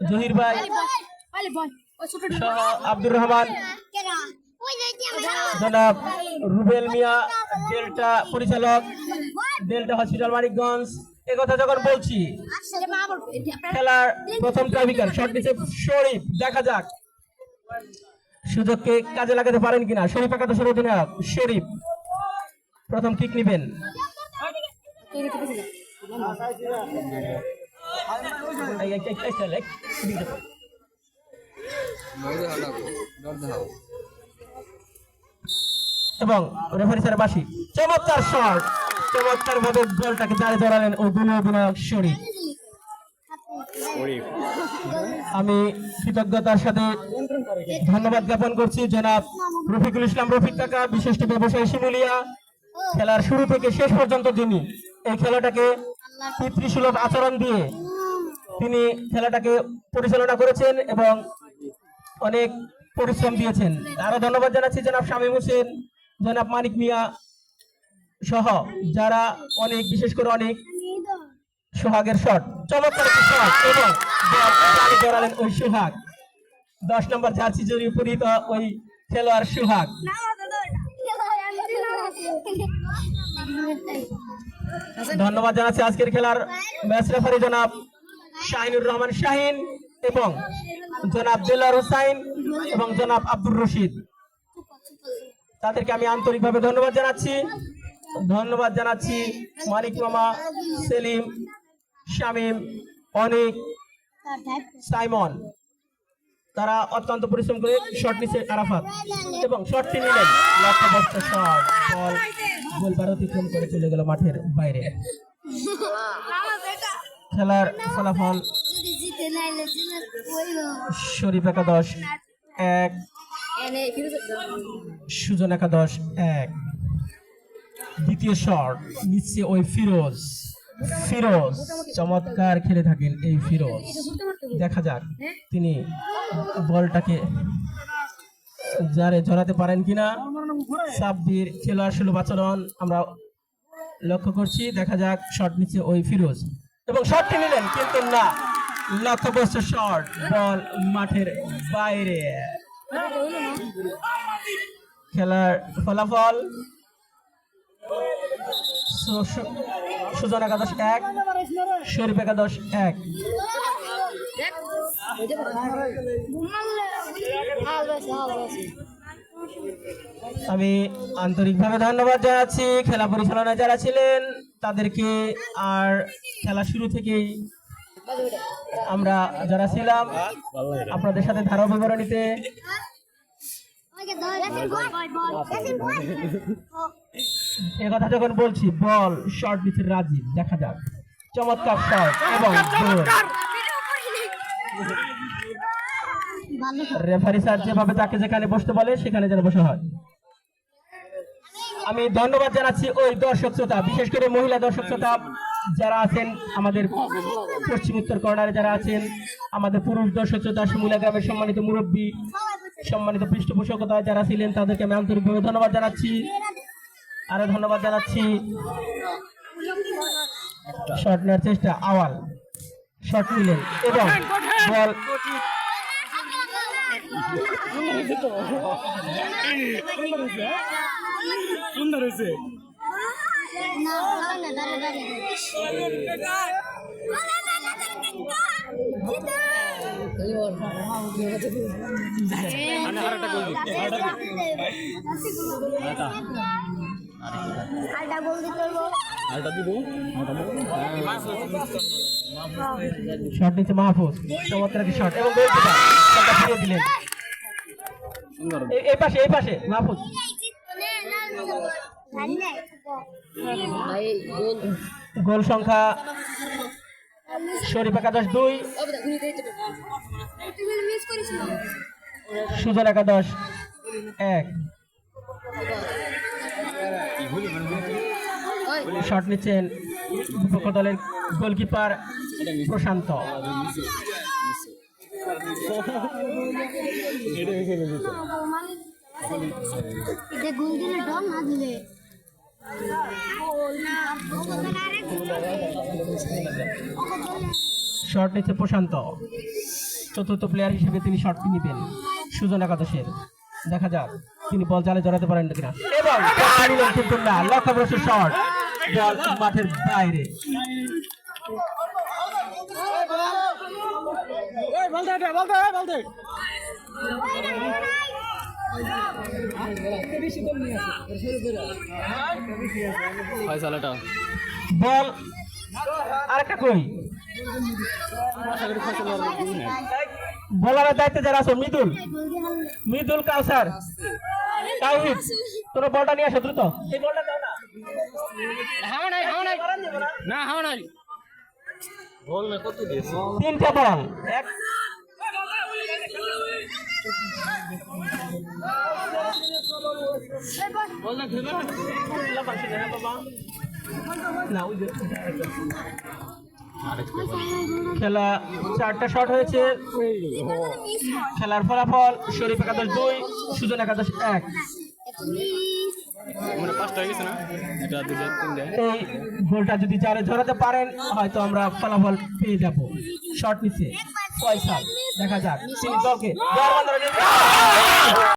জহির ভাই, আব্দুর রহমান, জনাব রুবেল মিয়া, ডেল্টা পরিচালক, ডেল্টা হসপিটাল মানিকগঞ্জ। কথা যখন বলছি, খেলার প্রথম ট্রাইবিকার শট নিচে শরীফ, দেখা যাক সুযোগকে কাজে লাগাতে পারেন কিনা। শরীফ একাদশের অধিনায়ক শরীফ প্রথম কিক নিবেন। এবং রেফারি স্যার বাসি, চমৎকার শট, চমৎকার ভাবে বলটাকে জালে জড়ালেন ও দুই অধিনায়ক শরীফ। আমি কৃতজ্ঞতার সাথে ধন্যবাদ জ্ঞাপন করছি জনাব রফিকুল ইসলাম রফিক কাকা, বিশিষ্ট ব্যবসায়ী শিমুলিয়া। খেলার শুরু থেকে শেষ পর্যন্ত যিনি এই খেলাটাকে পিতৃসুলভ আচরণ দিয়ে তিনি খেলাটাকে পরিচালনা করেছেন এবং অনেক পরিশ্রম দিয়েছেন। আরো ধন্যবাদ জানাচ্ছি জনাব শামীম হোসেন, জনাব মানিক মিয়া সহ যারা অনেক, বিশেষ করে অনেক সোহাগের শট, চমৎকার শট এবং জড়ালেন ওই সোহাগ, 10 নম্বর জার্সি জড়িয়ে পরিহিত ওই খেলোয়াড় সোহাগ। ধন্যবাদ জানাচ্ছি আজকের খেলার ম্যাচ রেফারি জনাব শাহিনুর রহমান শাহিন এবং জনাব দেলার হোসাইন এবং জনাব আব্দুর রশিদ। তাদেরকে আমি আন্তরিকভাবে ধন্যবাদ জানাচ্ছি। ধন্যবাদ জানাচ্ছি মানিক মামা, সেলিম, শামীম, অনিক, সাইমন, তারা অত্যন্ত পরিশ্রম করে শট নিচ্ছে আরাফাত এবং শটটি নিলেন, লক্ষ্যভ্রষ্ট শট, বল গোলবার অতিক্রম করে চলে গেল মাঠের বাইরে। খেলার ফলাফল শরীফ একাদশ 1, সুজন একাদশ 1। দ্বিতীয় শট নিচ্ছে ওই ফিরোজ, ফিরোজ চমৎকার খেলে থাকেন এই ফিরোজ, দেখা যাক তিনি বলটাকে জড়াতে পারেন কিনা। সাব্বির খেলোয়াড় সুলভ আচরণ আমরা লক্ষ্য করছি, দেখা যাক শট নিচ্ছে ওই ফিরোজ এবং শটটি নিলেন কিন্তু না, লক্ষ্যভ্রষ্ট শট, বল মাঠের বাইরে। খেলার ফলাফল সুজন একাদশ 1, শরীফ একাদশ 1। আমি আন্তরিকভাবে ধন্যবাদ জানাচ্ছি খেলা পরিচালনায় যারা ছিলেন তাদেরকে, আর খেলা শুরু থেকেই আমরা যারা ছিলাম আপনাদের সাথে ধারা বিবরণীতে এ কথা যখন বলছি, বল শর্ট দিচ্ছে রাজীব, দেখা যাক চমৎকার শট এবং রেফারি স্যার যেভাবে তাকে যেখানে বসতে বলে সেখানে যেন বসে হয়। আমি ধন্যবাদ জানাচ্ছি ওই দর্শক শ্রোতা, বিশেষ করে মহিলা দর্শক শ্রোতা যারা আছেন আমাদের পশ্চিম উত্তর কর্নারে, যারা আছেন আমাদের পুরুষ দর্শক শ্রোতা, শিমুলিয়া গ্রামের সম্মানিত মুরব্বী, সম্মানিত পৃষ্ঠপোষকতা যারা ছিলেন তাদেরকে আমি আন্তরিকভাবে ধন্যবাদ জানাচ্ছি। আরো ধন্যবাদ জানাচ্ছি শট নেওয়ার চেষ্টা, আওয়াল শট নিলেন এবং বল সুন্দর হয়েছে। শট নিচ্ছে মাহফুজ, চমৎকার একটি শট এবং ফিরিয়ে দিলেন। এই পাশে, এই পাশে মাহফুজ, গোল সংখ্যা শরীফ একাদশ 2, সুজন একাদশ 1। শট নিচ্ছেন বিপক্ষ দলের গোলকিপার প্রশান্ত। শট নিচ্ছে প্রশান্ত, চতুর্থ প্লেয়ার হিসেবে তিনি শটটি নিবেন সুজন একাদশের। দেখা যাক তিনি বল জালে জড়াতে পারেন কিনা, এবং কিন্তু না, লক্ষ্যভ্রষ্ট শট, বল মাঠের বাইরে। বল আরেকটা কই, বলারের দায়িত্বে যারা আছো, মৃদুল কাউসার, তাওহিদ, তোরা বলটা নিয়ে আসো দ্রুত। এই বলটা দাও না, তিনটা বল, খেলা 4টা শট হয়েছে। খেলার ফলাফল শরীফ একাদশ 2, সুজন একাদশ 1। এই গোলটা যদি চারে ধরাতে পারেন হয়তো আমরা ফলাফল পেয়ে যাব। শট নিচ্ছে ফয়সাল, দেখা যাক তিনি দলকে